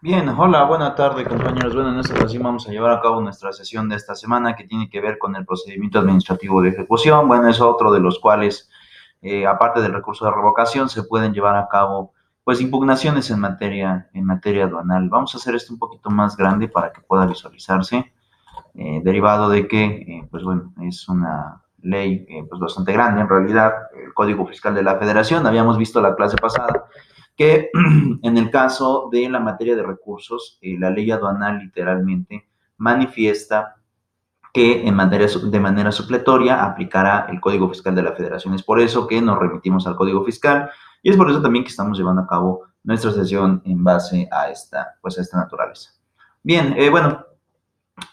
Bien, hola, buena tarde compañeros. Bueno, en esta ocasión vamos a llevar a cabo nuestra sesión de esta semana que tiene que ver con el procedimiento administrativo de ejecución. Bueno, es otro de los cuales, aparte del recurso de revocación, se pueden llevar a cabo pues impugnaciones en materia aduanal. Vamos a hacer esto un poquito más grande para que pueda visualizarse, derivado de que, pues bueno, es una ley pues bastante grande en realidad, el Código Fiscal de la Federación. Habíamos visto la clase pasada que en el caso de la materia de recursos, la ley aduanal literalmente manifiesta que de manera supletoria aplicará el Código Fiscal de la Federación. Es por eso que nos remitimos al Código Fiscal y es por eso también que estamos llevando a cabo nuestra sesión en base a esta naturaleza. Bien, bueno,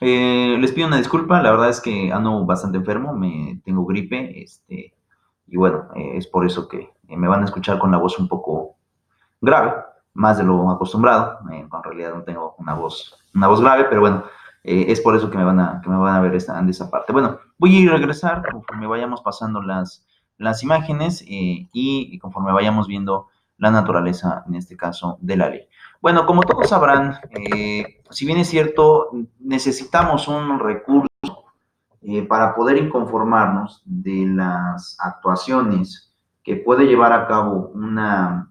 les pido una disculpa, la verdad es que ando bastante enfermo, tengo gripe, y bueno, es por eso que me van a escuchar con la voz un poco grave, más de lo acostumbrado. En realidad no tengo una voz grave, pero bueno, es por eso que me van a ver en esa parte. Bueno, voy a ir a regresar conforme vayamos pasando las imágenes, y conforme vayamos viendo la naturaleza, en este caso, de la ley. Bueno, como todos sabrán, si bien es cierto, necesitamos un recurso para poder inconformarnos de las actuaciones que puede llevar a cabo una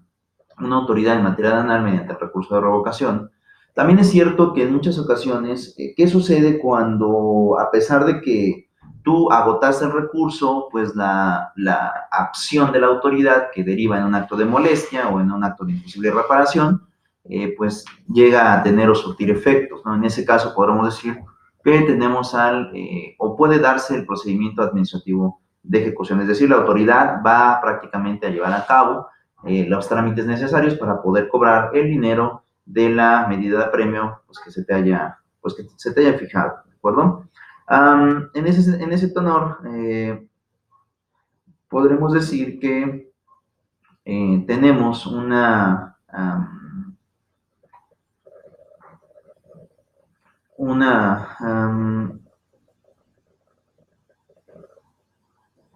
autoridad en materia penal mediante el recurso de revocación. También es cierto que en muchas ocasiones, ¿qué sucede cuando, a pesar de que tú agotaste el recurso, pues la acción de la autoridad que deriva en un acto de molestia o en un acto de imposible reparación, pues llega a tener o surtir efectos, ¿no? En ese caso podremos decir que tenemos o puede darse el procedimiento administrativo de ejecución, es decir, la autoridad va prácticamente a llevar a cabo los trámites necesarios para poder cobrar el dinero de la medida de apremio pues que se te haya fijado, ¿de acuerdo? En ese tenor, podremos decir que tenemos una,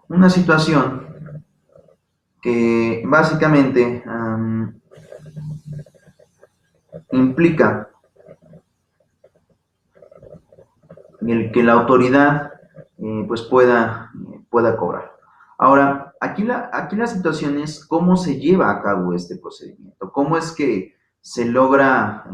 una situación que básicamente implica el que la autoridad pues pueda cobrar. Ahora, aquí la situación es cómo se lleva a cabo este procedimiento, cómo es que se logra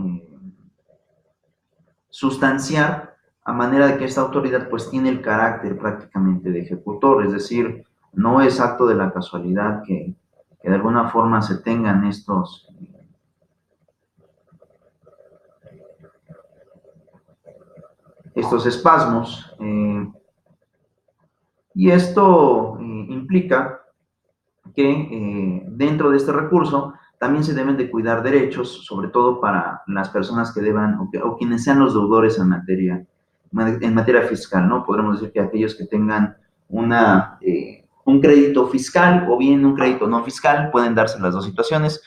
sustanciar a manera de que esta autoridad pues tiene el carácter prácticamente de ejecutor, es decir, no es acto de la casualidad que de alguna forma se tengan estos espasmos, y esto implica que dentro de este recurso también se deben de cuidar derechos, sobre todo para las personas que deban o quienes sean los deudores en materia fiscal, ¿no? Podremos decir que aquellos que tengan un crédito fiscal o bien un crédito no fiscal, pueden darse las dos situaciones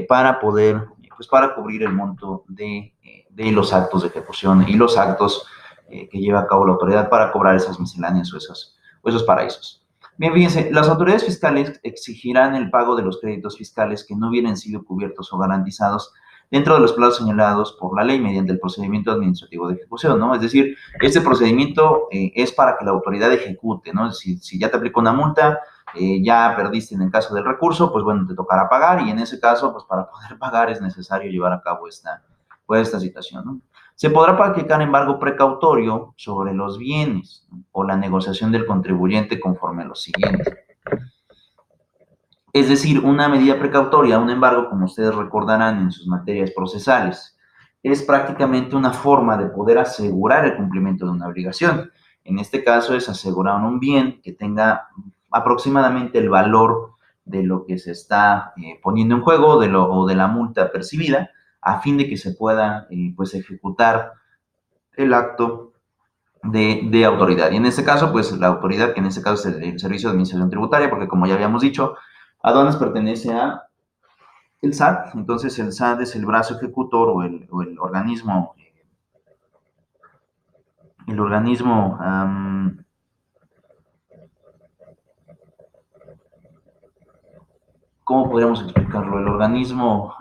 para cubrir el monto de los actos de ejecución y los actos que lleva a cabo la autoridad para cobrar esas misceláneas o esos paraísos. Bien, fíjense, las autoridades fiscales exigirán el pago de los créditos fiscales que no hubieran sido cubiertos o garantizados dentro de los plazos señalados por la ley mediante el procedimiento administrativo de ejecución, ¿no? Es decir, este procedimiento es para que la autoridad ejecute, ¿no? Si ya te aplicó una multa, ya perdiste en el caso del recurso, pues bueno, te tocará pagar y en ese caso, pues para poder pagar es necesario llevar a cabo esta situación, ¿no? Se podrá practicar embargo precautorio sobre los bienes, ¿no? O la negociación del contribuyente conforme a lo siguiente. Es decir, una medida precautoria, un embargo, como ustedes recordarán en sus materias procesales, es prácticamente una forma de poder asegurar el cumplimiento de una obligación. En este caso es asegurar un bien que tenga aproximadamente el valor de lo que se está poniendo en juego o de la multa percibida, a fin de que se pueda pues ejecutar el acto de autoridad. Y en este caso, pues la autoridad, que en este caso es el Servicio de Administración Tributaria, porque como ya habíamos dicho, aduanas pertenece a el SAT, entonces el SAT es el brazo ejecutor o el organismo, ¿cómo podríamos explicarlo? El organismo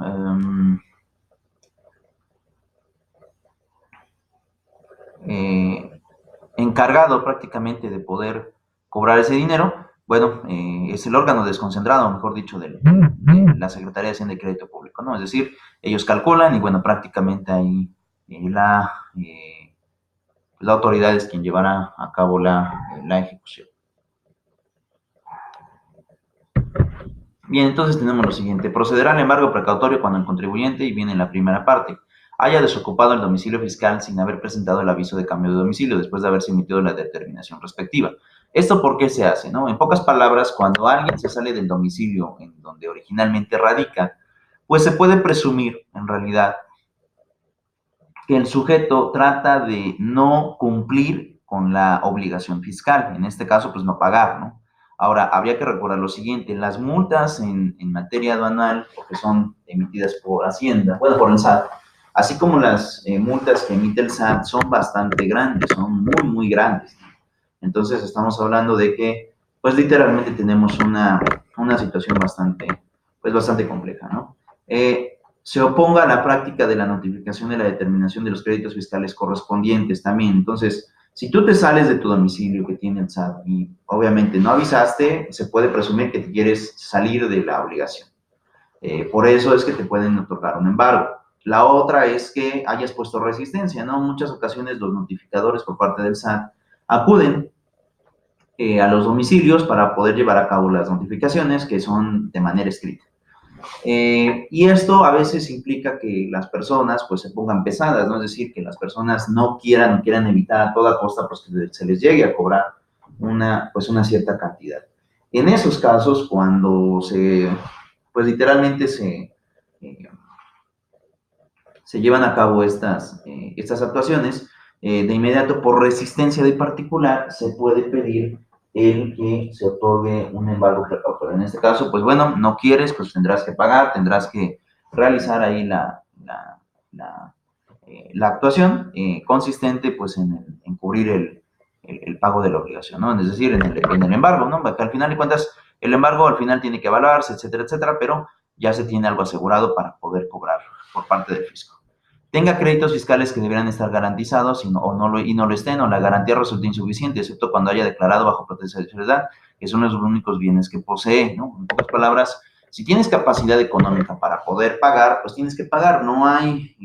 encargado prácticamente de poder cobrar ese dinero, bueno, es el órgano desconcentrado, mejor dicho, de la Secretaría de Hacienda y Crédito Público, ¿no? Es decir, ellos calculan y, bueno, prácticamente ahí la autoridad es quien llevará a cabo la ejecución. Bien, entonces tenemos lo siguiente. Procederá al embargo precautorio cuando el contribuyente, y viene en la primera parte, haya desocupado el domicilio fiscal sin haber presentado el aviso de cambio de domicilio después de haberse emitido la determinación respectiva. ¿Esto por qué se hace? ¿No? En pocas palabras, cuando alguien se sale del domicilio en donde originalmente radica, pues se puede presumir, en realidad, que el sujeto trata de no cumplir con la obligación fiscal, en este caso, pues no pagar, ¿no? Ahora, habría que recordar lo siguiente, las multas en materia aduanal, porque son emitidas por Hacienda, bueno, por el SAT, así como las multas que emite el SAT son bastante grandes, son muy, muy grandes. Entonces, estamos hablando de que, pues literalmente tenemos una situación bastante, pues bastante compleja, ¿no? Se oponga a la práctica de la notificación de la determinación de los créditos fiscales correspondientes también. Entonces, si tú te sales de tu domicilio que tiene el SAT y obviamente no avisaste, se puede presumir que te quieres salir de la obligación. Por eso es que te pueden otorgar un embargo. La otra es que hayas puesto resistencia, ¿no? En muchas ocasiones los notificadores por parte del SAT acuden a los domicilios para poder llevar a cabo las notificaciones que son de manera escrita. Y esto a veces implica que las personas pues se pongan pesadas, ¿no? Es decir, que las personas no quieran evitar a toda costa pues que se les llegue a cobrar una cierta cantidad. En esos casos, cuando pues literalmente se llevan a cabo estas actuaciones, de inmediato por resistencia de particular se puede pedir el que se otorgue un embargo precautorio. En este caso, pues bueno, no quieres, pues tendrás que pagar, tendrás que realizar ahí la actuación consistente pues en cubrir el pago de la obligación, ¿no? Es decir, en el embargo, ¿no? Que al final de cuentas, el embargo al final tiene que evaluarse, etcétera, pero ya se tiene algo asegurado para poder cobrar por parte del fisco. Tenga créditos fiscales que deberán estar garantizados y no lo estén, o la garantía resulte insuficiente, excepto cuando haya declarado bajo protesta de sociedad que son los únicos bienes que posee, ¿no? En pocas palabras, si tienes capacidad económica para poder pagar, pues tienes que pagar. No hay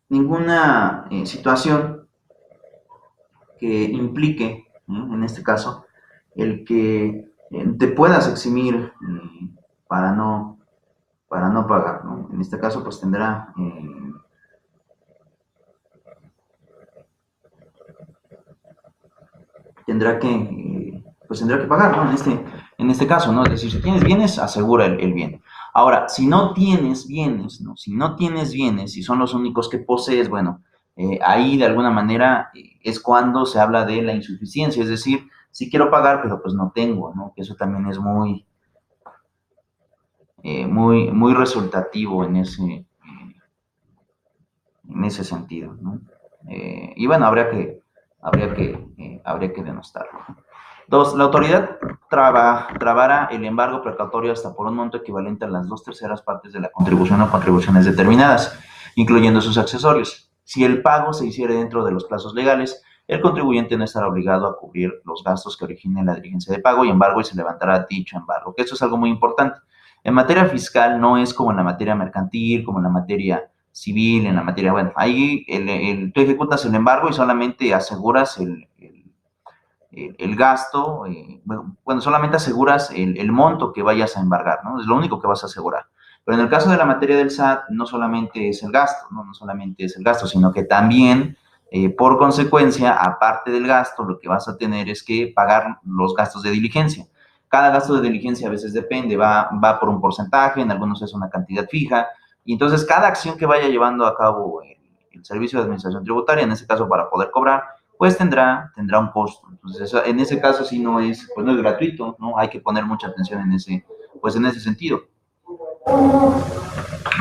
ninguna situación que implique, en este caso, el que te puedas eximir para no pagar, ¿no? En este caso, pues tendrá que pagar, ¿no? En este caso, ¿no? Es decir, si tienes bienes, asegura el bien. Ahora, si no tienes bienes, ¿no? Si no tienes bienes y son los únicos que posees, bueno, ahí de alguna manera es cuando se habla de la insuficiencia, es decir, sí quiero pagar, pero pues no tengo, ¿no? Que eso también es muy resultativo en ese sentido, ¿no? Y bueno, habría que denostarlo. Dos, la autoridad trabará el embargo precautorio hasta por un monto equivalente a las 2/3 partes de la contribución o contribuciones determinadas, incluyendo sus accesorios. Si el pago se hiciere dentro de los plazos legales, el contribuyente no estará obligado a cubrir los gastos que originen la diligencia de pago y embargo, y se levantará dicho embargo, que esto es algo muy importante. En materia fiscal no es como en la materia mercantil, como en la materia civil, en la materia, bueno, ahí tú ejecutas el embargo y solamente aseguras el gasto, bueno, solamente aseguras el monto que vayas a embargar, ¿no? Es lo único que vas a asegurar. Pero en el caso de la materia del SAT, no solamente es el gasto, ¿no? No solamente es el gasto, sino que también, por consecuencia, aparte del gasto, lo que vas a tener es que pagar los gastos de diligencia. Cada gasto de diligencia a veces depende, va por un porcentaje, en algunos es una cantidad fija, y entonces cada acción que vaya llevando a cabo el servicio de administración tributaria, en este caso para poder cobrar, pues tendrá un costo. Entonces, en ese caso sí pues no es gratuito, ¿no? Hay que poner mucha atención en ese sentido.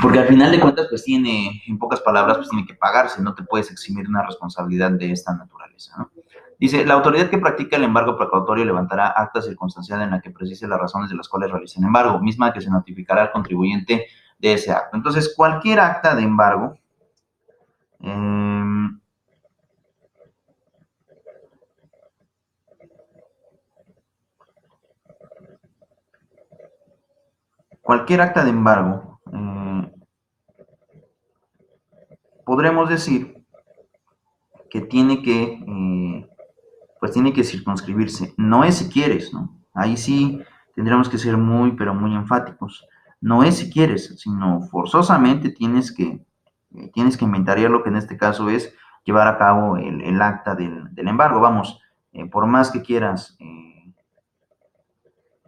Porque al final de cuentas, pues en pocas palabras, pues tiene que pagarse, no te puedes eximir una responsabilidad de esta naturaleza, ¿no? Dice, la autoridad que practica el embargo precautorio levantará acta circunstancial en la que precise las razones de las cuales realiza el embargo, misma que se notificará al contribuyente de ese acto. Entonces, cualquier acta de embargo, eh, cualquier acta de embargo, podremos decir que pues tiene que circunscribirse. No es si quieres, ¿no? Ahí sí tendríamos que ser muy, pero muy enfáticos. No es si quieres, sino forzosamente tienes que inventariar lo que en este caso es llevar a cabo el acta del embargo. Vamos, por más que quieras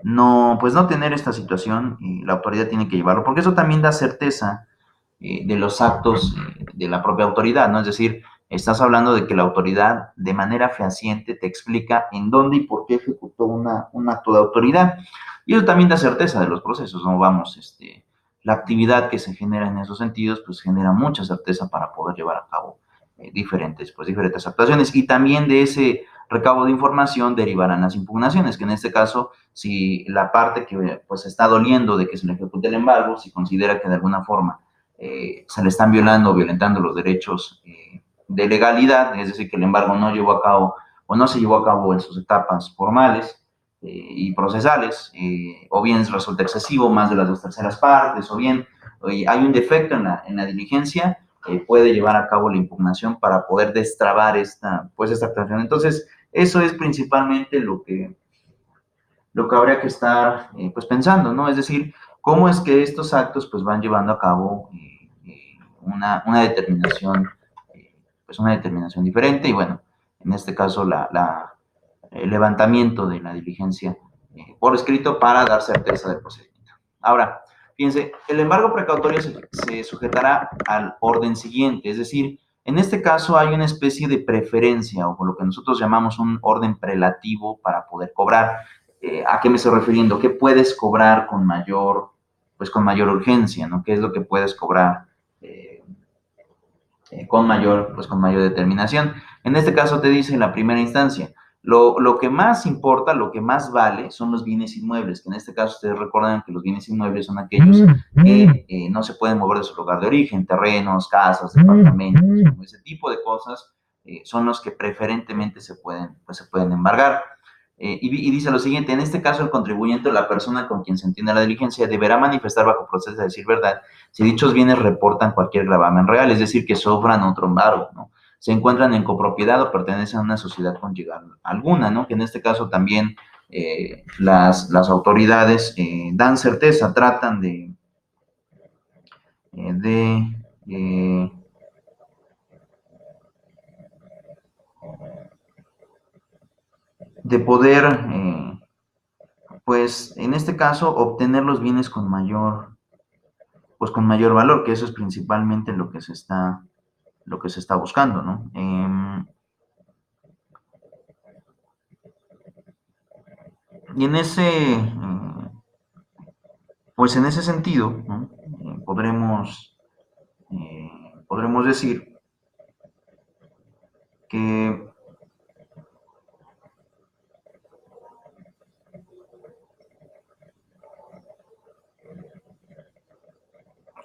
no, pues no tener esta situación, la autoridad tiene que llevarlo, porque eso también da certeza de los actos de la propia autoridad, ¿no? Es decir, estás hablando de que la autoridad de manera fehaciente te explica en dónde y por qué ejecutó un acto de autoridad. Y eso también da certeza de los procesos, ¿no? Vamos, la actividad que se genera en esos sentidos, pues genera mucha certeza para poder llevar a cabo diferentes actuaciones. Y también de ese recabo de información derivarán las impugnaciones, que en este caso, si la parte que pues está doliendo de que se le ejecute el embargo, si considera que de alguna forma se le están violando o violentando los derechos de legalidad, es decir, que el embargo no llevó a cabo o no se llevó a cabo en sus etapas formales y procesales, o bien resulta excesivo, más de las 2/3 partes, o bien hay un defecto en la diligencia, puede llevar a cabo la impugnación para poder destrabar esta actuación. Entonces, eso es principalmente lo que habría que estar pues pensando, ¿no? Es decir, cómo es que estos actos pues van llevando a cabo una determinación, pues una determinación diferente y bueno, en este caso el levantamiento de la diligencia por escrito para dar certeza del procedimiento. Ahora, fíjense, el embargo precautorio se sujetará al orden siguiente, es decir, en este caso hay una especie de preferencia o lo que nosotros llamamos un orden prelativo para poder cobrar. ¿A qué me estoy refiriendo? ¿Qué puedes cobrar con mayor urgencia, ¿no? ¿Qué es lo que puedes cobrar eh, con mayor determinación? En este caso te dice en la primera instancia, lo que más importa, lo que más vale son los bienes inmuebles, que en este caso ustedes recuerdan que los bienes inmuebles son aquellos que no se pueden mover de su lugar de origen, terrenos, casas, departamentos, ese tipo de cosas son los que preferentemente se pueden embargar. Y dice lo siguiente, en este caso el contribuyente o la persona con quien se entiende la diligencia deberá manifestar bajo proceso de decir verdad si dichos bienes reportan cualquier gravamen real, es decir, que sufran otro embargo, ¿no? Se encuentran en copropiedad o pertenecen a una sociedad conyugal alguna, ¿no? Que en este caso también las autoridades dan certeza, tratan eh, de, eh, de poder, pues en este caso, obtener los bienes con mayor valor, que eso es principalmente lo que se está buscando, ¿no? Y pues en ese sentido, ¿no? Podremos decir que,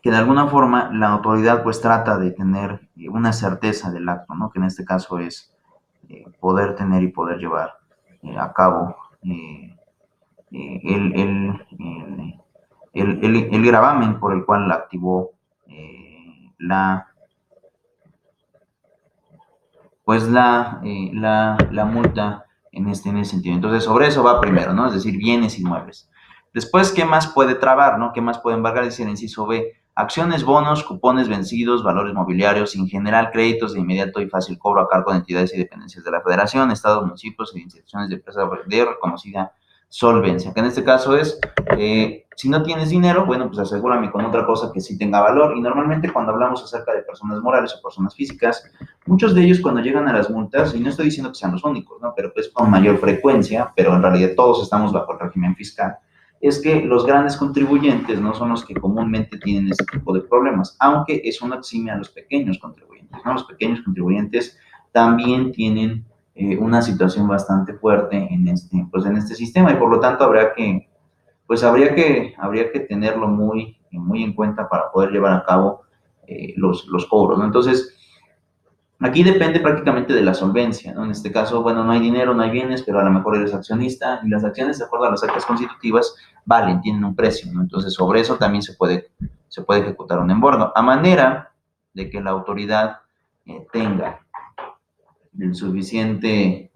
que de alguna forma la autoridad pues trata de tener una certeza del acto, ¿no? Que en este caso es poder tener y poder llevar a cabo eh, el, el, el gravamen por el cual activó la multa en ese sentido. Entonces, sobre eso va primero, ¿no? Es decir, bienes inmuebles. Después, ¿qué más puede trabar, no? ¿Qué más puede embargar? Dice el inciso B, acciones, bonos, cupones vencidos, valores mobiliarios, en general, créditos de inmediato y fácil cobro a cargo de entidades y dependencias de la Federación, Estados, municipios e instituciones de empresa de reconocida solvencia, que en este caso es, si no tienes dinero, bueno, pues asegúrame con otra cosa que sí tenga valor. Y normalmente cuando hablamos acerca de personas morales o personas físicas, muchos de ellos cuando llegan a las multas, y no estoy diciendo que sean los únicos, ¿no? Pero pues con mayor frecuencia, pero en realidad todos estamos bajo el régimen fiscal, es que los grandes contribuyentes no son los que comúnmente tienen este tipo de problemas, aunque eso no exime a los pequeños contribuyentes, ¿no? Los pequeños contribuyentes también tienen una situación bastante fuerte pues en este sistema, y por lo tanto habría que tenerlo muy en cuenta para poder llevar a cabo los cobros, ¿no? Entonces, aquí depende prácticamente de la solvencia, ¿no? En este caso, bueno, no hay dinero, no hay bienes, pero a lo mejor eres accionista, y las acciones, de acuerdo a las actas constitutivas, valen, tienen un precio, ¿no? Entonces, sobre eso también se puede ejecutar un embargo, a manera de que la autoridad tenga el suficiente,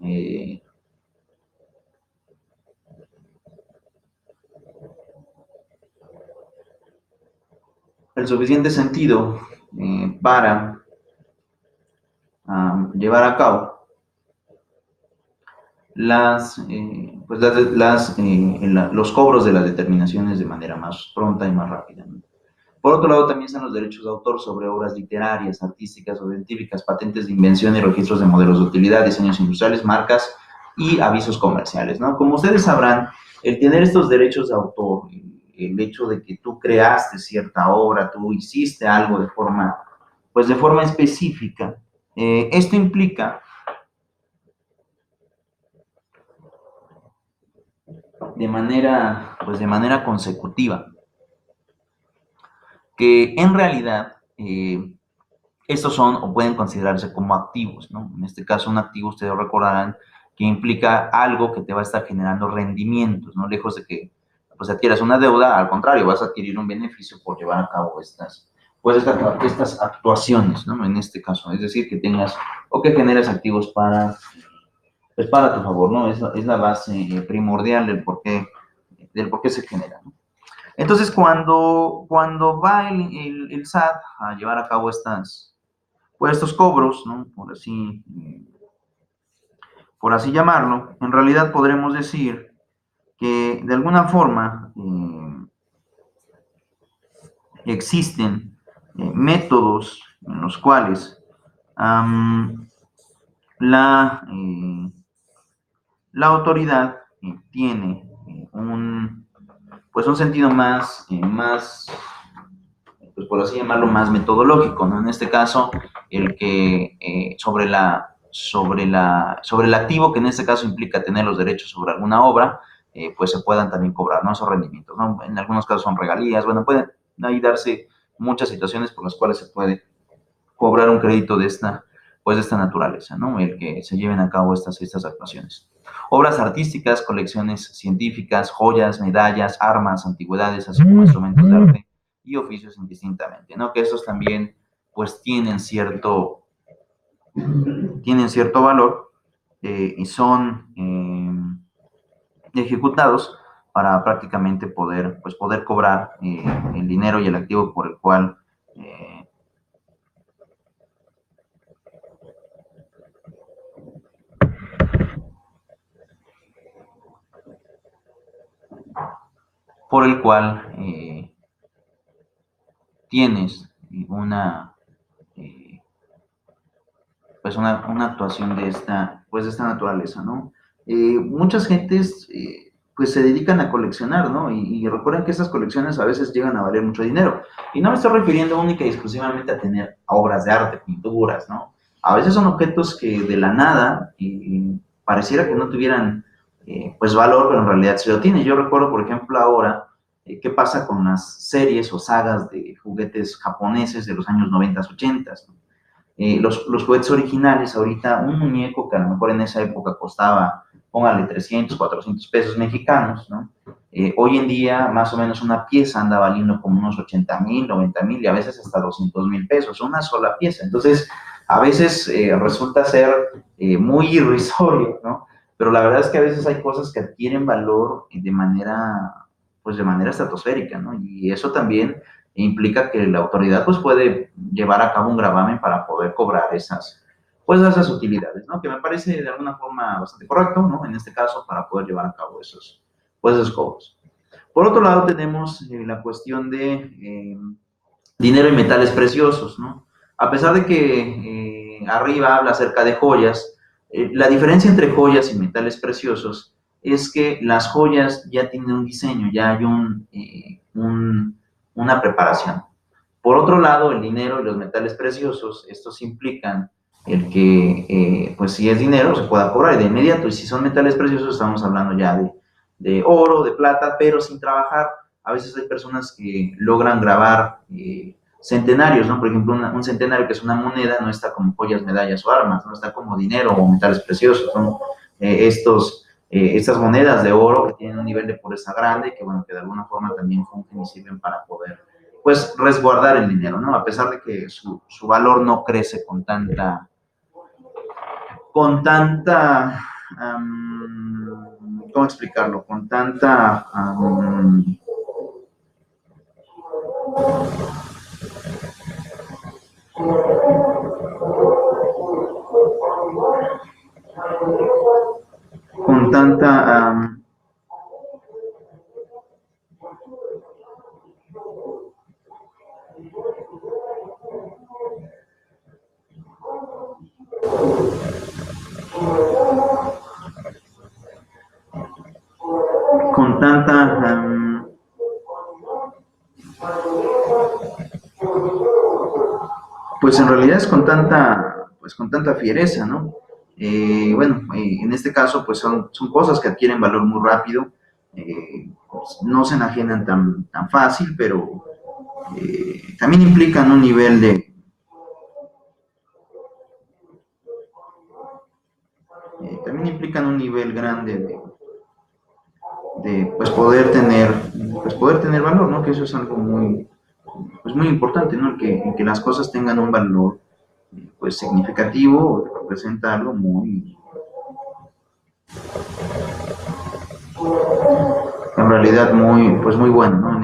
sentido para llevar a cabo los cobros de las determinaciones de manera más pronta y más rápida, ¿no? Por otro lado, también están los derechos de autor sobre obras literarias, artísticas o científicas, patentes de invención y registros de modelos de utilidad, diseños industriales, marcas y avisos comerciales, ¿no? Como ustedes sabrán, el tener estos derechos de autor, el hecho de que tú creaste cierta obra, tú hiciste algo pues de forma específica, esto implica de manera consecutiva que en realidad estos son o pueden considerarse como activos, ¿no? En este caso, un activo, ustedes recordarán que implica algo que te va a estar generando rendimientos, ¿no? Lejos de que pues adquieras una deuda, al contrario, vas a adquirir un beneficio por llevar a cabo estas actuaciones, ¿no? En este caso, es decir, que tengas o que generes activos para tu favor, ¿no? Es la base primordial del por qué se genera, ¿no? Entonces, cuando va el SAT a llevar a cabo estos cobros, ¿no? Por así llamarlo, en realidad podremos decir que de alguna forma existen métodos en los cuales um, la, eh, la autoridad tiene un sentido pues por así llamarlo, más metodológico, ¿no? En este caso, el que sobre el activo, que en este caso implica tener los derechos sobre alguna obra, pues se puedan también cobrar, ¿no? Esos rendimientos, ¿no? En algunos casos son regalías, bueno, pueden ahí darse muchas situaciones por las cuales se puede cobrar un crédito de esta naturaleza, ¿no? El que se lleven a cabo estas actuaciones. Obras artísticas, colecciones científicas, joyas, medallas, armas, antigüedades, así como instrumentos de arte y oficios indistintamente, ¿no? Que estos también, pues, tienen cierto valor y son ejecutados para prácticamente poder cobrar el dinero y el activo eh, por el cual tienes eh, una actuación de esta naturaleza, ¿no? Muchas gentes, pues se dedican a coleccionar, ¿no? Y recuerden que estas colecciones a veces llegan a valer mucho dinero. Y no me estoy refiriendo única y exclusivamente a tener obras de arte, pinturas, ¿no? A veces son objetos que de la nada pareciera que no tuvieran, pues, valor, pero en realidad sí lo tienen. Yo recuerdo, por ejemplo, ahora, qué pasa con las series o sagas de juguetes japoneses de los años 90, 80, ¿no? Los juguetes originales, ahorita un muñeco que a lo mejor en esa época costaba, póngale 300, 400 pesos mexicanos, ¿no? Hoy en día, más o menos una pieza anda valiendo como unos 80,000, 90,000 y a veces hasta 200,000 pesos, una sola pieza. Entonces, a veces resulta ser muy irrisorio, ¿no? Pero la verdad es que a veces hay cosas que adquieren valor pues de manera estratosférica, ¿no? Y eso también implica que la autoridad pues puede llevar a cabo un gravamen para poder cobrar esas utilidades, ¿no? Que me parece de alguna forma bastante correcto, ¿no? En este caso, para poder llevar a cabo esos cobros. Por otro lado, tenemos la cuestión de dinero y metales preciosos, ¿no? A pesar de que arriba habla acerca de joyas, la diferencia entre joyas y metales preciosos es que las joyas ya tienen un diseño, ya hay una preparación. Por otro lado, el dinero y los metales preciosos, estos implican el que, pues si es dinero, se pueda cobrar de inmediato, y si son metales preciosos, estamos hablando ya de oro, de plata, pero sin trabajar. A veces hay personas que logran grabar centenarios, ¿no? Por ejemplo, un centenario que es una moneda no está como joyas, medallas o armas, no está como dinero o metales preciosos, son estas monedas de oro que tienen un nivel de pureza grande, que bueno, que de alguna forma también fungen y sirven para poder, pues, resguardar el dinero, ¿no? A pesar de que su valor no crece ¿cómo explicarlo? Con tanta, con tanta, pues en realidad es con tanta fiereza, ¿no? Bueno, en este caso, pues son cosas que adquieren valor muy rápido, pues no se enajenan tan fácil, pero también implican un nivel también implican un nivel grande de pues poder tener valor, ¿no? Que eso es algo muy, pues muy importante, ¿no? Que las cosas tengan un valor, pues significativo, representa algo muy, en realidad muy, pues muy bueno, ¿no?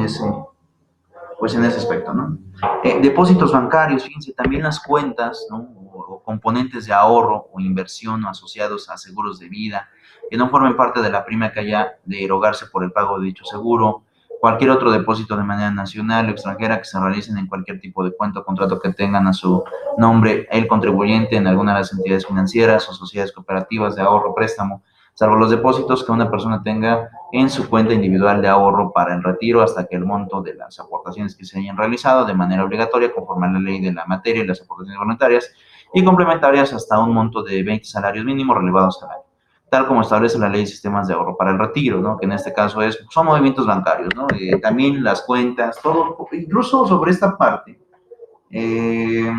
Pues en ese aspecto, ¿no? Depósitos bancarios, fíjense, también las cuentas, ¿no? O componentes de ahorro o inversión o asociados a seguros de vida, que no formen parte de la prima que haya de erogarse por el pago de dicho seguro, cualquier otro depósito de manera nacional o extranjera que se realicen en cualquier tipo de cuenta o contrato que tengan a su nombre el contribuyente en alguna de las entidades financieras o sociedades cooperativas de ahorro o préstamo, salvo los depósitos que una persona tenga en su cuenta individual de ahorro para el retiro hasta que el monto de las aportaciones que se hayan realizado de manera obligatoria conforme a la ley de la materia y las aportaciones voluntarias y complementarias hasta un monto de 20 salarios mínimos relevados al año, tal como establece la ley de sistemas de ahorro para el retiro, ¿no? Que en este caso son movimientos bancarios, ¿no? También las cuentas, todo, incluso sobre esta parte. Eh,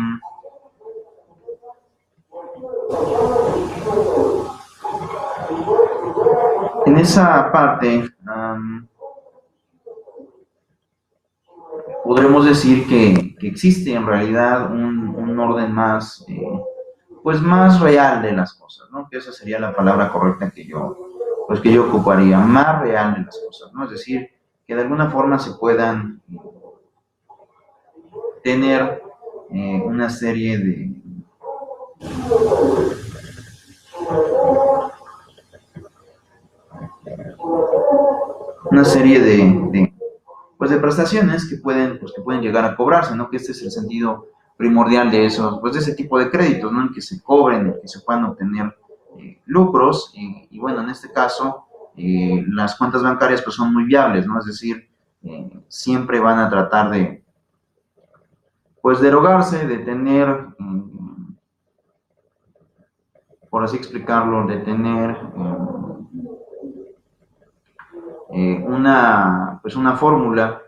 en esa parte, podremos decir que existe en realidad un orden más, pues más real de las cosas, ¿no? Que esa sería la palabra correcta pues que yo ocuparía, más real de las cosas, ¿no? Es decir, que de alguna forma se puedan tener una serie una serie pues de prestaciones que pueden llegar a cobrarse, ¿no? Que este es el sentido primordial de esos, pues de ese tipo de créditos, ¿no? En que se cobren, en que se puedan obtener lucros, y bueno, en este caso, las cuentas bancarias pues son muy viables, ¿no? Es decir, siempre van a tratar pues derogarse, de tener, por así explicarlo, de tener pues una fórmula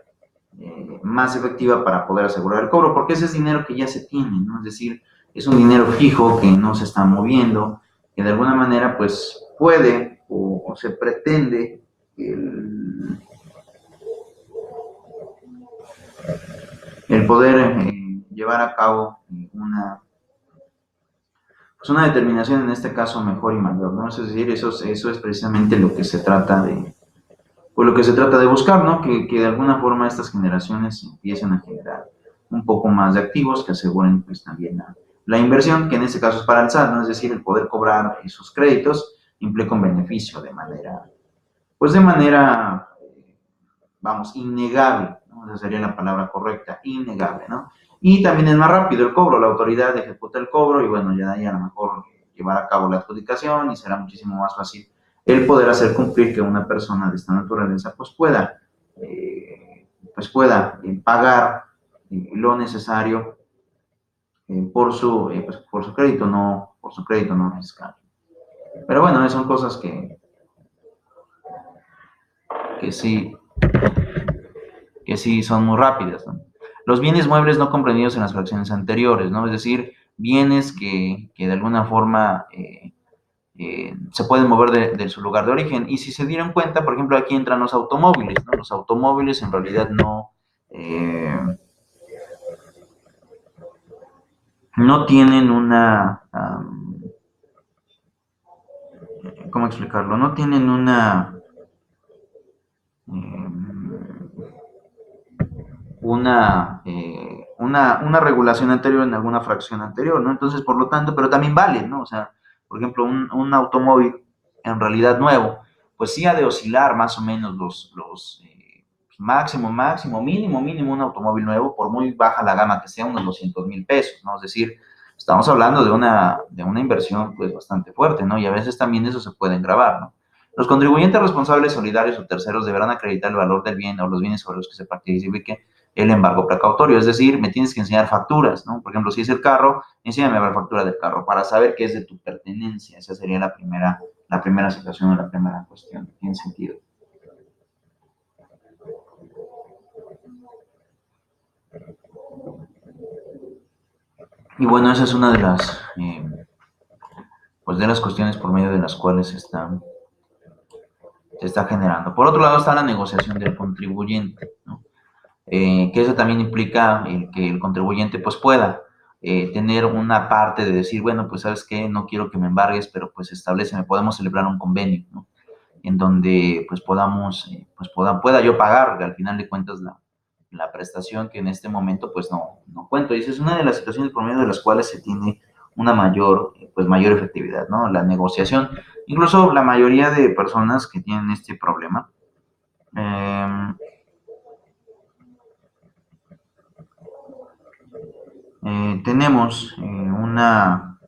más efectiva para poder asegurar el cobro, porque ese es dinero que ya se tiene, ¿no? Es decir, es un dinero fijo que no se está moviendo, que de alguna manera pues puede o se pretende el poder llevar a cabo pues una determinación, en este caso mejor y mayor, ¿no? Es decir, eso es precisamente lo que se trata pues lo que se trata de buscar, ¿no? Que de alguna forma estas generaciones empiecen a generar un poco más de activos que aseguren pues también la inversión, que en este caso es para el SAT, ¿no? Es decir, el poder cobrar esos créditos implica un beneficio pues de manera, vamos, innegable, ¿no? Esa sería la palabra correcta, innegable, ¿no? Y también es más rápido el cobro, la autoridad ejecuta el cobro y bueno, ya de ahí a lo mejor llevar a cabo la adjudicación y será muchísimo más fácil el poder hacer cumplir que una persona de esta naturaleza pues pueda pagar lo necesario pues, por su crédito no fiscal. Pero bueno, son cosas que sí, que sí son muy rápidas, ¿no? Los bienes muebles no comprendidos en las fracciones anteriores, ¿no? Es decir, bienes que de alguna forma se pueden mover de su lugar de origen. Y si se dieron cuenta, por ejemplo, aquí entran los automóviles, ¿no? Los automóviles en realidad no tienen ¿cómo explicarlo? No tienen eh, una regulación anterior en alguna fracción anterior, ¿no? Entonces, por lo tanto, pero también vale, ¿no? O sea, por ejemplo, un automóvil en realidad nuevo, pues sí ha de oscilar más o menos máximo, mínimo, un automóvil nuevo, por muy baja la gama que sea, unos 200,000 pesos, ¿no? Es decir, estamos hablando de una inversión pues bastante fuerte, ¿no? Y a veces también eso se puede grabar, ¿no? Los contribuyentes responsables, solidarios o terceros deberán acreditar el valor del bien o los bienes sobre los que se participe el embargo precautorio, es decir, me tienes que enseñar facturas, ¿no? Por ejemplo, si es el carro, enséñame la factura del carro para saber que es de tu pertenencia. Esa sería la primera situación o la primera cuestión. Tiene sentido. Y bueno, esa es una pues de las cuestiones por medio de las cuales se está generando. Por otro lado está la negociación del contribuyente, ¿no? Que eso también implica que el contribuyente pues pueda tener una parte de decir, bueno, pues sabes qué, no quiero que me embargues, pero pues podemos celebrar un convenio, ¿no? En donde pues pueda yo pagar, al final de cuentas, la prestación que en este momento pues no cuento. Y esa es una de las situaciones por medio de las cuales se tiene una mayor efectividad, ¿no? La negociación. Incluso la mayoría de personas que tienen este problema, eh, tenemos una,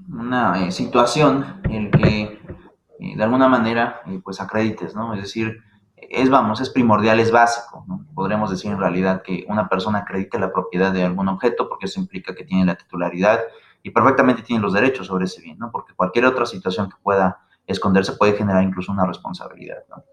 una situación en que de alguna manera pues acredites, ¿no? Es decir, es primordial, es básico, ¿no? Podríamos decir en realidad que una persona acredite la propiedad de algún objeto porque eso implica que tiene la titularidad y perfectamente tiene los derechos sobre ese bien, ¿no? Porque cualquier otra situación que pueda esconderse puede generar incluso una responsabilidad, ¿no?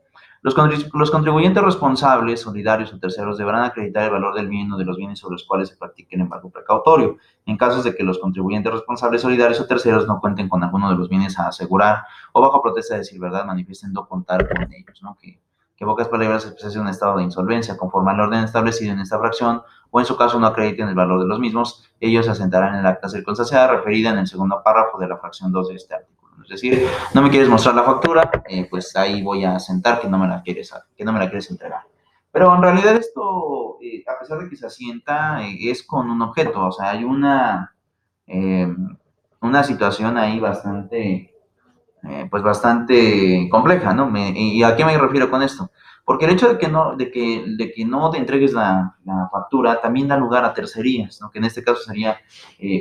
Los contribuyentes responsables, solidarios o terceros deberán acreditar el valor del bien o de los bienes sobre los cuales se practique el embargo precautorio. En casos de que los contribuyentes responsables, solidarios o terceros no cuenten con alguno de los bienes a asegurar o bajo protesta de decir verdad manifiesten no contar con ellos, ¿no? Que pocas palabras expresen un estado de insolvencia conforme al orden establecido en esta fracción o en su caso no acrediten el valor de los mismos, ellos asentarán en el acta circunstanciada referida en el segundo párrafo de la fracción 2 de este artículo. Es decir, no me quieres mostrar la factura, pues ahí voy a asentar que no me la quieres entregar. Pero en realidad esto, a pesar de que se asienta, es con un objeto, o sea, hay eh, una situación ahí bastante compleja, ¿no? ¿Y a qué me refiero con esto? Porque el hecho de que no te entregues la factura también da lugar a tercerías, ¿no? Que en este caso sería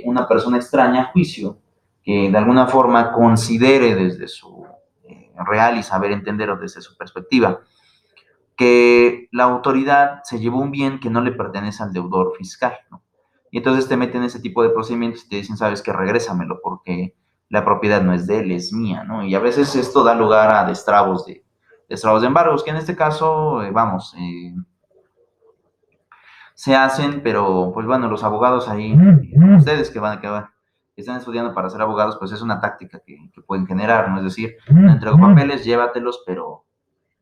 una persona extraña a juicio que de alguna forma considere desde su real y saber entender o desde su perspectiva que la autoridad se llevó un bien que no le pertenece al deudor fiscal, ¿no? Y entonces te meten ese tipo de procedimientos y te dicen, sabes que regrésamelo porque la propiedad no es de él, es mía, ¿no? Y a veces esto da lugar a destrabos de embargos, que en este caso, se hacen, pero pues bueno, los abogados ahí, ustedes que están estudiando para ser abogados, pues es una táctica que pueden generar, ¿no? Es decir, no entrego papeles, llévatelos, pero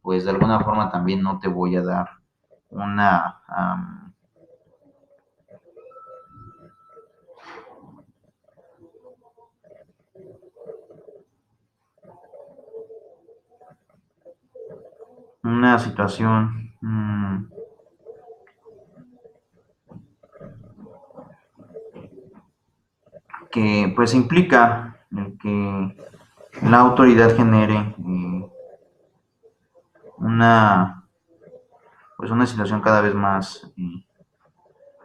pues de alguna forma también no te voy a dar una, una situación que pues implica el que la autoridad genere pues una situación cada vez más,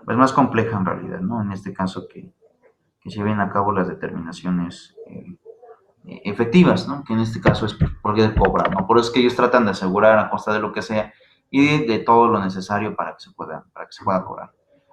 pues más compleja en realidad, ¿no? En este caso que se lleven a cabo las determinaciones efectivas, ¿no? Que en este caso es porque cobran, ¿no? Por eso es que ellos tratan de asegurar a costa de lo que sea y de todo lo necesario para que se pueda cobrar.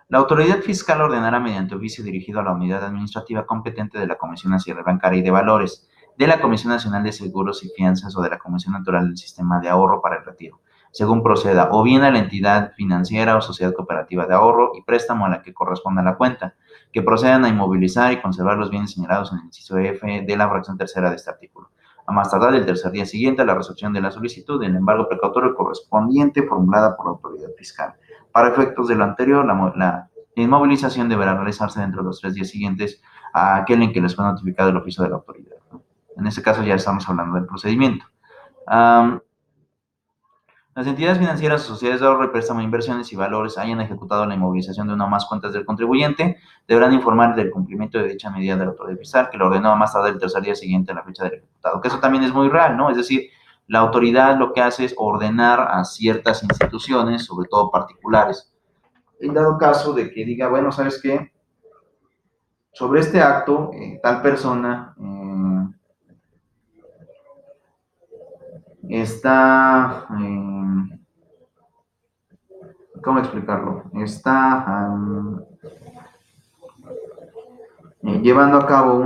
La autoridad fiscal ordenará mediante oficio dirigido a la unidad administrativa competente de la Comisión Nacional Bancaria y de Valores, de la Comisión Nacional de Seguros y Fianzas o de la Comisión Natural del Sistema de Ahorro para el Retiro, según proceda, o bien a la entidad financiera o sociedad cooperativa de ahorro y préstamo a la que corresponda la cuenta, que procedan a inmovilizar y conservar los bienes señalados en el inciso F de la fracción tercera de este artículo, a más tardar el tercer día siguiente a la recepción de la solicitud del embargo precautorio correspondiente formulada por la autoridad fiscal. Para efectos de lo anterior, la inmovilización deberá realizarse dentro de los 3 días siguientes a aquel en que les fue notificado el oficio de la autoridad, ¿no? En este caso ya estamos hablando del procedimiento. Las entidades financieras o sociedades de ahorro y préstamo de inversiones y valores hayan ejecutado la inmovilización de una o más cuentas del contribuyente, deberán informar del cumplimiento de dicha medida de la autoridad fiscal, que lo ordenó a más tardar el tercer día siguiente a la fecha del ejecutado. Que eso también es muy real, ¿no? Es decir, la autoridad lo que hace es ordenar a ciertas instituciones, sobre todo particulares, en dado caso de que diga, bueno, ¿sabes qué? Sobre este acto, tal persona está... ¿cómo explicarlo? Está llevando a cabo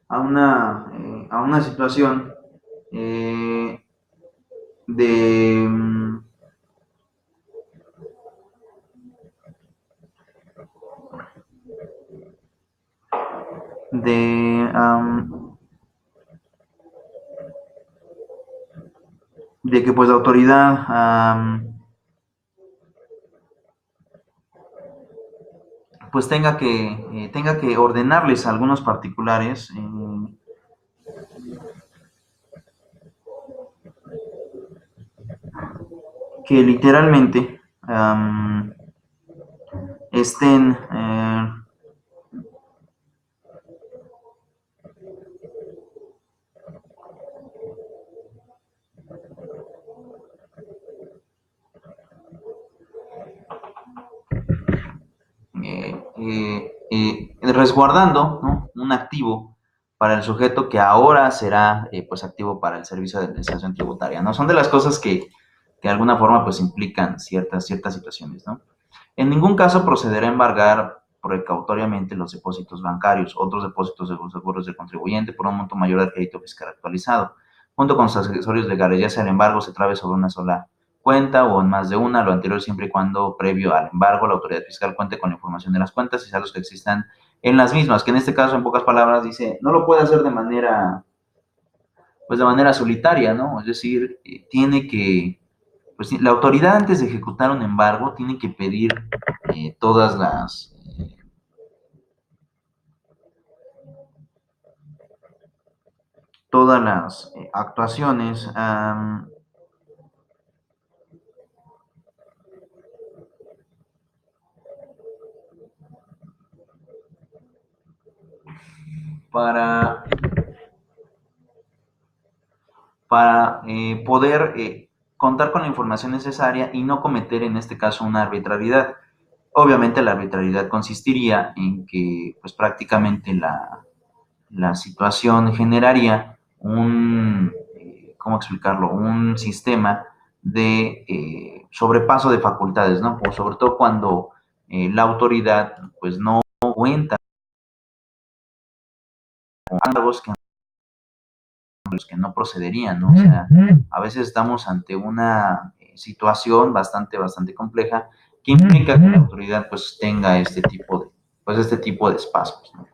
a una situación de, de, de que pues la autoridad pues tenga que ordenarles a algunos particulares que literalmente estén resguardando, ¿no? Un activo para el sujeto que ahora será pues activo para el servicio de administración tributaria, ¿no? Son de las cosas que de alguna forma pues implican ciertas situaciones, ¿no? En ningún caso procederá a embargar precautoriamente los depósitos bancarios, otros depósitos de los seguros del contribuyente por un monto mayor al crédito fiscal actualizado, junto con sus accesorios legales, ya sea el embargo se trabe sobre una sola cuenta o en más de una, lo anterior siempre y cuando previo al embargo la autoridad fiscal cuente con la información de las cuentas y saldos que existan en las mismas, que en este caso en pocas palabras dice, no lo puede hacer de manera, pues de manera solitaria, ¿no? Es decir, tiene que, pues la autoridad antes de ejecutar un embargo tiene que pedir todas las actuaciones para, poder contar con la información necesaria y no cometer en este caso una arbitrariedad. Obviamente la arbitrariedad consistiría en que pues prácticamente la situación generaría ¿cómo explicarlo? Un sistema de sobrepaso de facultades, ¿no? Por sobre todo cuando la autoridad pues no cuenta con cargos que los que no procederían, ¿no? O sea, a veces estamos ante una situación bastante compleja que implica que la autoridad pues tenga este tipo de espacios, ¿no?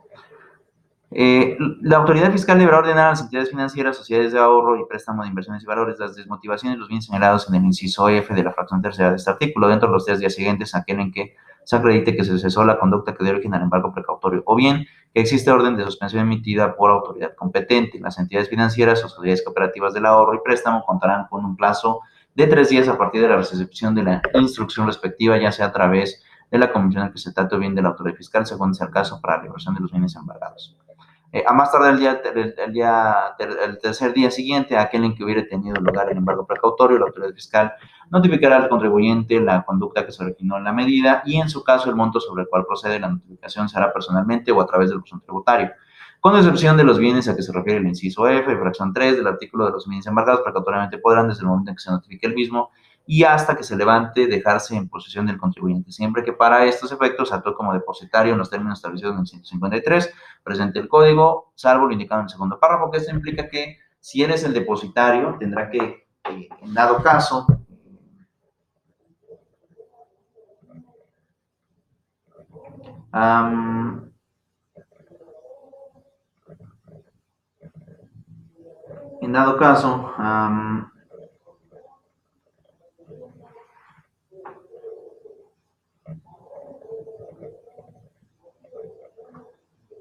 La autoridad fiscal deberá ordenar a las entidades financieras, sociedades de ahorro y préstamo de inversiones y valores las desmotivaciones y los bienes señalados en el inciso F de la fracción tercera de este artículo dentro de los 3 días siguientes a aquel en que se acredite que se cesó la conducta que dio origen al embargo precautorio o bien que existe orden de suspensión emitida por autoridad competente. Las entidades financieras o sociedades cooperativas del ahorro y préstamo contarán con un plazo de 3 días a partir de la recepción de la instrucción respectiva, ya sea a través de la comisión en que se trate o bien de la autoridad fiscal, según sea el caso, para la liberación de los bienes embargados. A más tardar el tercer día siguiente, aquel en que hubiera tenido lugar el embargo precautorio, la autoridad fiscal notificará al contribuyente la conducta que se originó en la medida y, en su caso, el monto sobre el cual procede la notificación será personalmente o a través del buzón tributario, con excepción de los bienes a que se refiere el inciso F, fracción 3 del artículo de los bienes embargados. Precautoriamente podrán, desde el momento en que se notifique el mismo y hasta que se levante, dejarse en posesión del contribuyente, siempre que para estos efectos actúe como depositario en los términos establecidos en el 153, presente el código, salvo lo indicado en el segundo párrafo, que esto implica que si eres el depositario, tendrá que, en dado caso, en dado caso,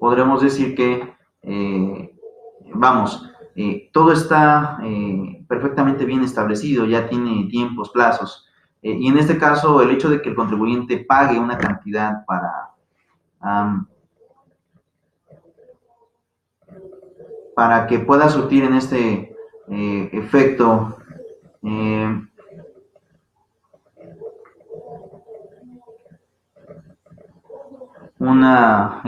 podremos decir que, vamos, todo está perfectamente bien establecido, ya tiene tiempos, plazos, y en este caso el hecho de que el contribuyente pague una cantidad para que pueda surtir en este efecto eh, una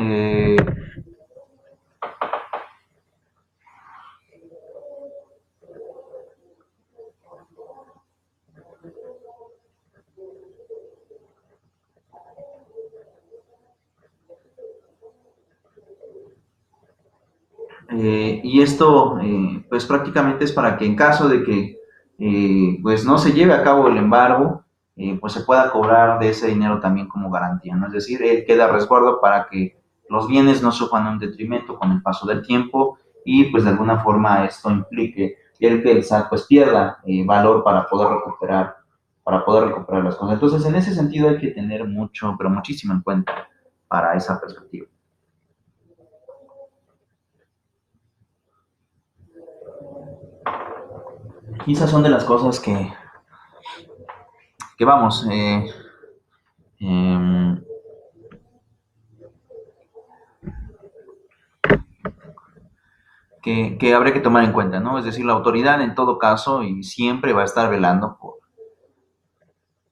y esto pues prácticamente es para que en caso de que pues no se lleve a cabo el embargo, pues se pueda cobrar de ese dinero también como garantía, ¿no? Es decir, él queda a resguardo para que los bienes no sufran un detrimento con el paso del tiempo y pues de alguna forma esto implique que el SAT pues pierda valor para poder recuperar las cosas. Entonces, en ese sentido hay que tener mucho, pero muchísimo en cuenta para esa perspectiva. Y esas son de las cosas que vamos, eh, que habría que tomar en cuenta, ¿no? Es decir, la autoridad en todo caso y siempre va a estar velando por,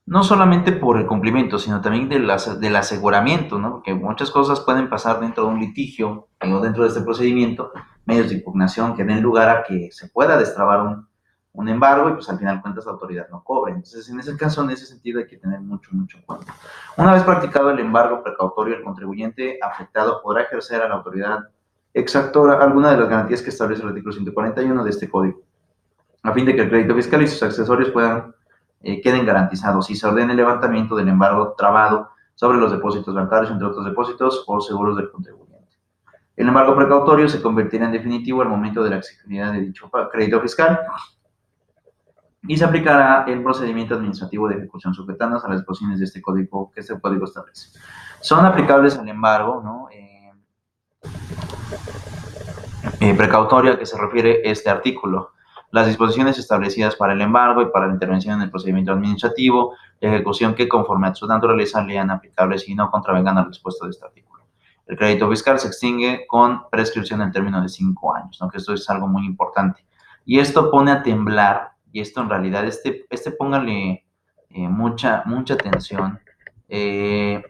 no solamente por el cumplimiento, sino también del aseguramiento, ¿no? Porque muchas cosas pueden pasar dentro de un litigio o dentro de este procedimiento, medios de impugnación que den lugar a que se pueda destrabar un embargo y pues al final de cuentas la autoridad no cobre. Entonces, en ese caso, en ese sentido hay que tener mucho, mucho en cuenta. Una vez practicado el embargo precautorio, el contribuyente afectado podrá ejercer a la autoridad exactora alguna de las garantías que establece el artículo 141 de este código, a fin de que el crédito fiscal y sus accesorios queden garantizados y se ordene el levantamiento del embargo trabado sobre los depósitos bancarios, entre otros depósitos o seguros del contribuyente. El embargo precautorio se convertirá en definitivo al momento de la exigibilidad de dicho crédito fiscal y se aplicará el procedimiento administrativo de ejecución sujetándose a las disposiciones de este código que este código establece. Son aplicables al embargo, ¿no? Precautorio a que se refiere este artículo. Las disposiciones establecidas para el embargo y para la intervención en el procedimiento administrativo de ejecución que, conforme a su naturaleza, lean aplicables y no contravengan al dispuesto de este artículo. El crédito fiscal se extingue con prescripción en término de 5 años, ¿no? Que esto es algo muy importante. Y esto pone a temblar, y esto en realidad, póngale mucha atención. En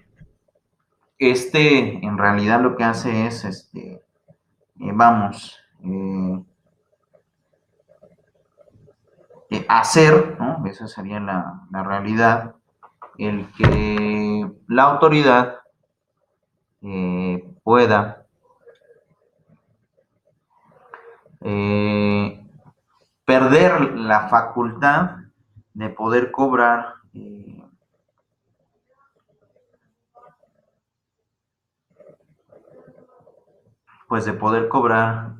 realidad lo que hace es, vamos, hacer, ¿no? Esa sería la realidad, el que la autoridad pueda eh, perder la facultad de poder cobrar, pues de poder cobrar,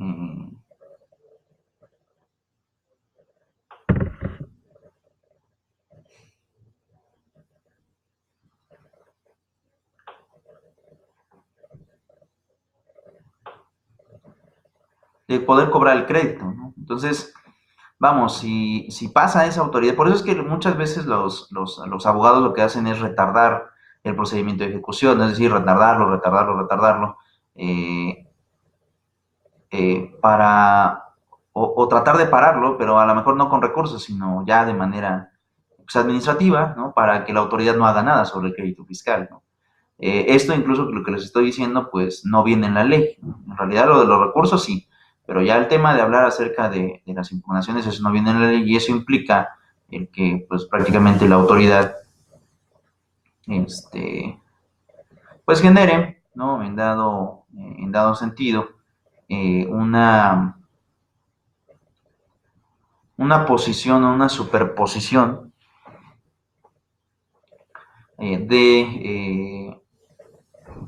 el crédito, ¿no? Entonces, vamos, si pasa esa autoridad, por eso es que muchas veces los abogados lo que hacen es retardar el procedimiento de ejecución, es decir, retardarlo, eh, para, o tratar de pararlo, pero a lo mejor no con recursos, sino ya de manera pues, administrativa, ¿no? Para que la autoridad no haga nada sobre el crédito fiscal, ¿no? Esto incluso lo que les estoy diciendo, pues no viene en la ley. En realidad lo de los recursos sí, pero ya el tema de hablar acerca de las impugnaciones, eso no viene en la ley y eso implica el que pues prácticamente la autoridad este, pues genere, ¿no? En dado sentido, una posición o una superposición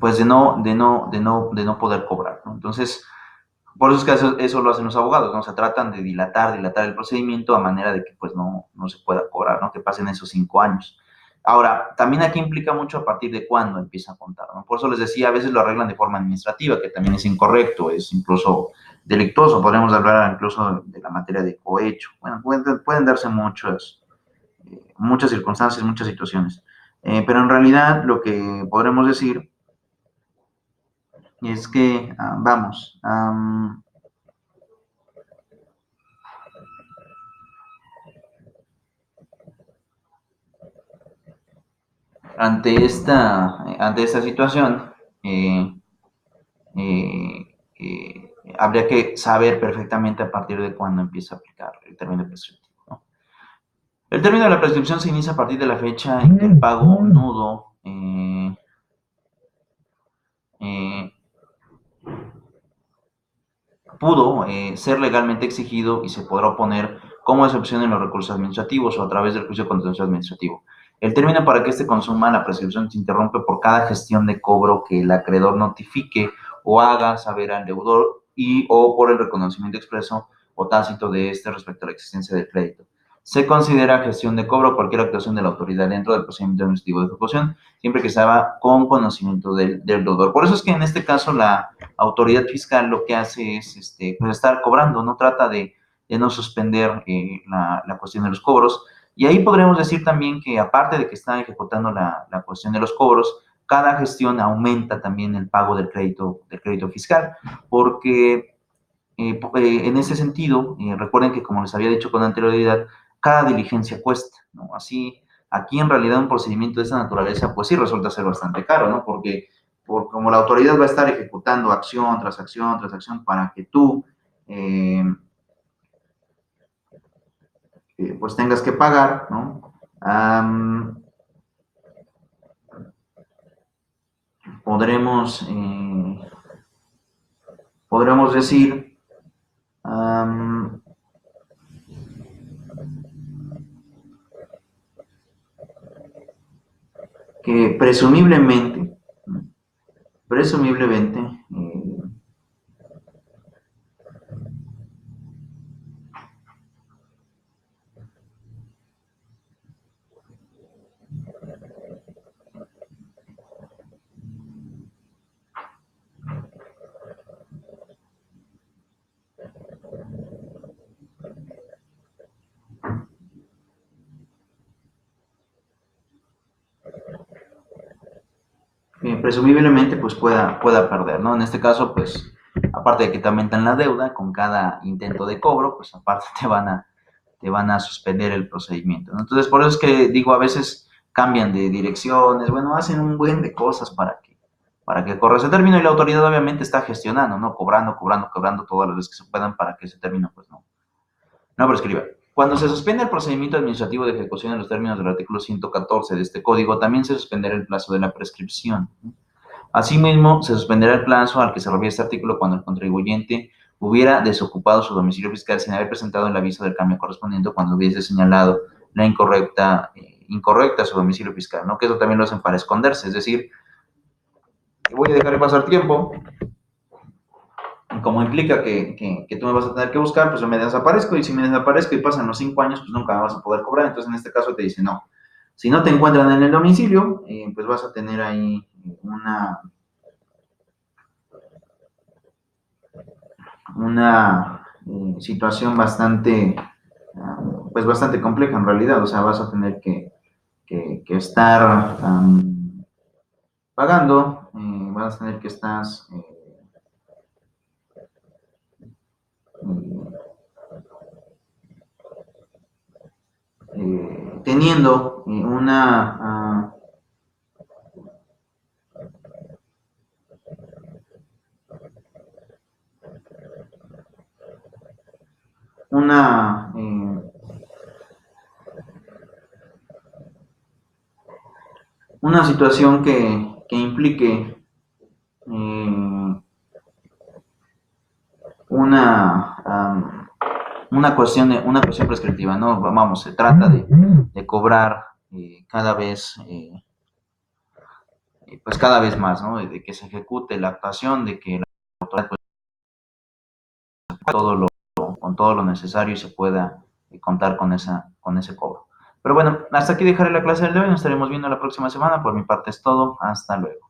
pues de no poder cobrar, ¿no? Entonces, por eso es que eso lo hacen los abogados, ¿no? O sea, tratan de dilatar el procedimiento a manera de que pues no se pueda cobrar, ¿no? Que pasen esos 5 años. Ahora, también aquí implica mucho a partir de cuándo empieza a contar, ¿no? Por eso les decía, a veces lo arreglan de forma administrativa, que también es incorrecto, es incluso delictuoso, podemos hablar incluso de la materia de cohecho. Bueno, pueden darse muchas circunstancias, muchas situaciones. Pero en realidad lo que podremos decir es que, vamos, ante esta situación, eh, habría que saber perfectamente a partir de cuándo empieza a aplicar el término prescriptivo, ¿no? El término de la prescripción se inicia a partir de la fecha en que el pago nudo eh, pudo ser legalmente exigido y se podrá oponer como excepción en los recursos administrativos o a través del juicio contencioso administrativo. El término para que este consuma la prescripción se interrumpe por cada gestión de cobro que el acreedor notifique o haga saber al deudor y o por el reconocimiento expreso o tácito de este respecto a la existencia del crédito. Se considera gestión de cobro cualquier actuación de la autoridad dentro del procedimiento administrativo de ejecución, siempre que se haga con conocimiento del deudor. Por eso es que en este caso la autoridad fiscal lo que hace es pues estar cobrando, no trata de no suspender la cuestión de los cobros. Y ahí podremos decir también que aparte de que está ejecutando la cuestión de los cobros, cada gestión aumenta también el pago del crédito fiscal, porque en ese sentido, recuerden que como les había dicho con anterioridad, cada diligencia cuesta, ¿no? Así, aquí en realidad un procedimiento de esta naturaleza, pues sí resulta ser bastante caro, ¿no? Porque como la autoridad va a estar ejecutando acción tras acción tras acción para que tú, eh, pues tengas que pagar, ¿no? Podremos, podremos decir que presumiblemente, presumiblemente pues pueda perder, ¿no? En este caso, pues, aparte de que te aumentan la deuda con cada intento de cobro, pues aparte te van a suspender el procedimiento, ¿no? Entonces, por eso es que digo, a veces cambian de direcciones, bueno, hacen un buen de cosas para que corra ese término y la autoridad obviamente está gestionando, ¿no? Cobrando todas las veces que se puedan para que ese término, pues, no prescriba. Cuando se suspende el procedimiento administrativo de ejecución en los términos del artículo 114 de este código, también se suspenderá el plazo de la prescripción. Asimismo, se suspenderá el plazo al que se refiere este artículo cuando el contribuyente hubiera desocupado su domicilio fiscal sin haber presentado el aviso del cambio correspondiente o cuando hubiese señalado la incorrecta su domicilio fiscal, ¿no? Que eso también lo hacen para esconderse, es decir, voy a dejar de pasar tiempo, como implica que tú me vas a tener que buscar, pues yo me desaparezco, y si me desaparezco y pasan los 5 años, pues nunca me vas a poder cobrar. Entonces, en este caso te dice, no, si no te encuentran en el domicilio, pues vas a tener ahí una situación bastante pues bastante compleja en realidad. O sea, vas a tener que estar pagando, vas a tener que estar teniendo una, una situación que implique eh, una, una cuestión prescriptiva, ¿no? Vamos, se trata de cobrar cada vez, pues cada vez más, ¿no? De que se ejecute la actuación, de que la autoridad pues, con todo lo necesario y se pueda contar con ese cobro. Pero bueno, hasta aquí dejaré la clase del de hoy, nos estaremos viendo la próxima semana. Por mi parte es todo, hasta luego.